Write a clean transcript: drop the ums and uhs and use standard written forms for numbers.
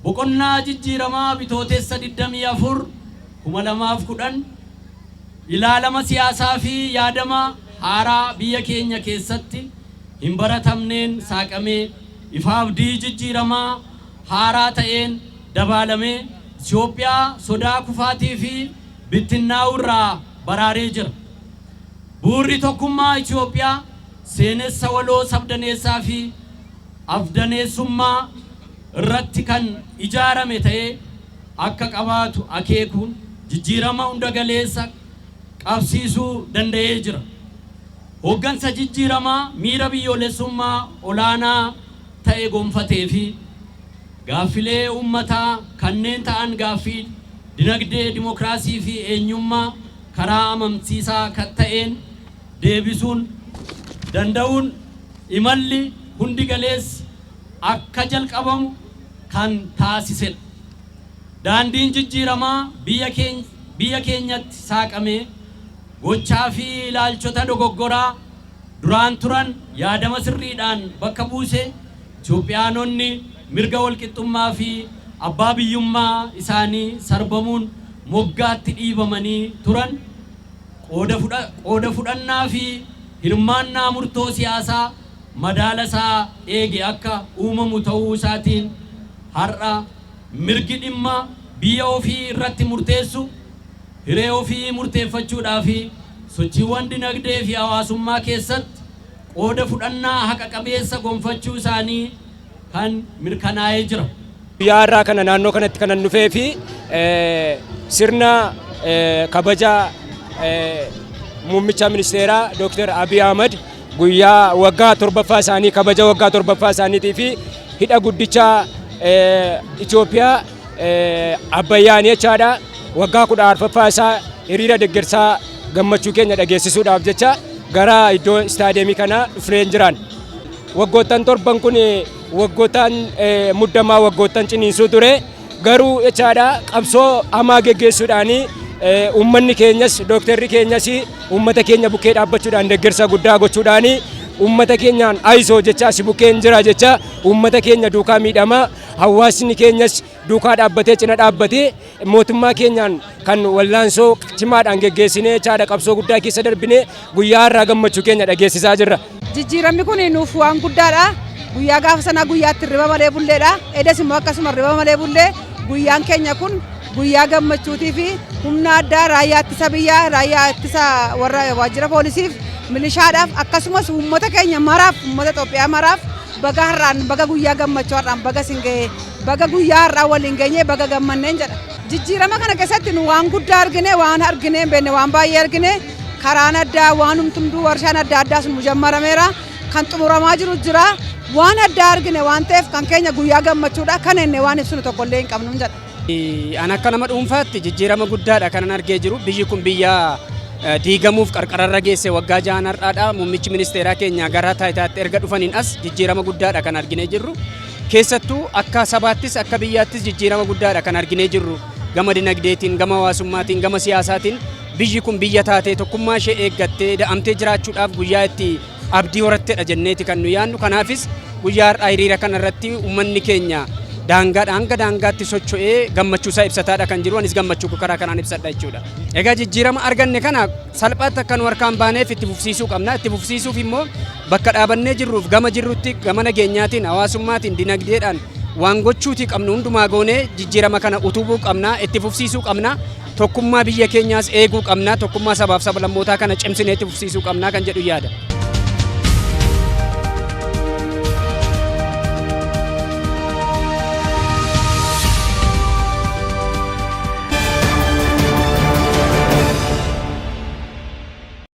Boqonnaa jijjiiramaa bitootessa 24 2010 ilaalama siyaasaa fi yaadama haaraa biyya keenya keessatti hin baratamneen saaqamee ifaabdii jijjiiramaa haaraa ta'een dabaalamee Itoophiyaa sodaa kufaatii fi bittinnaa'uu irraa baraaree jira. Buurri tokkummaa Itoophiyaa seenessa waloo sabdaneessaa fi afdaneessummaa irratti kan ijaarame ta'ee akka qabaatu akeekuun jijjiirama hunda galeessa qabsiisuu danda'ee jira. Hooggansa jijjiiramaa miira biyyoolessummaa olaanaa ta'e gonfatee fi gaaffilee uummataa kanneen ta'an gaaffii dinagdee dimokiraasii fi eenyummaa karaa amansiisaa kan ta'een deebisuun danda'uun imalli hundi galeessa akka jalqabamu kan taasisedha. Daandiin jijjiiramaa biyya keenyatti saaqamee gochaa fi ilaalchota dogoggoraa duraan turan yaadama sirriidhaan bakka buuse Itoophiyaanonni mirga walqixxummaa fi abbaa biyyummaa isaanii sarbamuun moggaatti dhiibamanii turan qooda fudhannaa fi hirmaannaa murtoo siyaasaa madaala isaa eege akka uumamu ta'uu isaatiin har'a mirgi dhimma biyya ofii irratti murteessu hiree ofii murteeffachuudhaa fi sochiiwwan dinagdee fi hawaasummaa keessatti qooda fudhannaa haqa qabeessa gonfachuu isaanii kan mirkanaa'ee jira. Yaarraa kana naannoo kanatti kan dhufee fi sirna kabaja muummicha ministeeraa Dr. Abiy Ahmed guyyaa waggaa 7ffaa isaanii kabaja waggaa 7ffaa isaaniitii fi hidha guddicha Itoophiyaa Abbayyaan jechaadha waggaa 14ffaa isaa hiriira deeggarsaa gammachuu keenya dhageessisuudhaaf jecha gara iddoo istaadiyeemii kana dhufnee jiran. Waggoottan torban kun waggoottan muddamaa waggoottan ciniinsuu ture garuu jechaadha qabsoo hamaa geggeessuudhaanii ummanni keenyas dooktarri keenyas ummata keenya bukkee dhaabbachuudhaan deeggarsa guddaa gochuudhaanii ummata keenyaan aisoo jecha si bukkeen jira jecha ummata keenya duukaa miidhama hawaasni keenyas duukaa dhaabbatee cina dhaabbatee mootummaa keenyaan kan wallaansoo cimaadhaan geggeessinee jechaadha qabsoo guddaa keessa darbinee guyyaa har'aa gammachuu keenya dhageessisaa jirra. Jijjiiramni kun nuuf waan guddaadha. Guyyaa gaafa sana guyyaatti riba malee bulleedha. Edes immoo akkasuma riba malee bullee guyyaan keenya kun guyyaa gammachuutii fi humna addaa raayyaa ittisa biyyaa raayyaa ittisa warra waajjira poolisiif milishaadhaaf akkasumas uummata keenya maraaf uummata Itoophiyaa maraaf baga har'aan baga guyyaa gammachuu har'aan baga singee baga guyyaa har'aa waliin geenyee baga gammanneen jedha. Jijjiirama kana keessatti nu waan guddaa argine waan argine beenne waan baay'ee argine karaan addaa waan humtumtuu warshaan adda addaa sun mujammarameera. kan xumuramaa jiru jira. Waan addaa argine waan ta'eef kan keenya guyyaa gammachuudha. Kan inni waan ibsinu tokkollee hin qabnu jedha. An akka nama dhuunfaatti jijjiirama guddaadha kanan argee jiru. Biyyi kun biyya diigamuuf qarqararra geesse waggaa 6 har'aadha. Muummichi ministeeraa keenya gara taayitaatti erga dhufaniin as jijjiirama guddaadha kan arginee jirru. Keessattuu akka sabaattis akka biyyaattis jijjiirama guddaadha kan arginee jirru. Gama dinagdeetiin, gama hawaasummaatiin, gama siyaasaatiin biyyi kun biyya taatee tokkummaa ishee eeggattee da'amtee jiraachuudhaaf guyyaa itti abdii horattedha jenneeti kan nu yaadnu. Kanaafis guyyaa har'aa hiriira kanarratti uummanni keenya daangaadha hanga daangaatti socho'ee gammachuusaa ibsataadha kan jiru. Anis gammachuu karaa kanaan ibsadha jechuudha. Egaa jijjiirama arganne kana salphaatti akka nu harkaan baaneef itti fufsiisuu qabna. Itti fufsiisuuf immoo bakka dhaabannee jirruuf gama jirrutti gama nageenyaatiin, hawaasummaatiin, dinagdeedhaan waan gochuutii qabnu hundumaa goonee jijjiirama kana utubuu qabna, itti fufsiisuu qabna. Tokkummaa biyya keenyaas eeguu qabna. Tokkummaa sabaaf sablammootaa kana cimsinee itti fufsiisuu qabna kan jedhu yaada.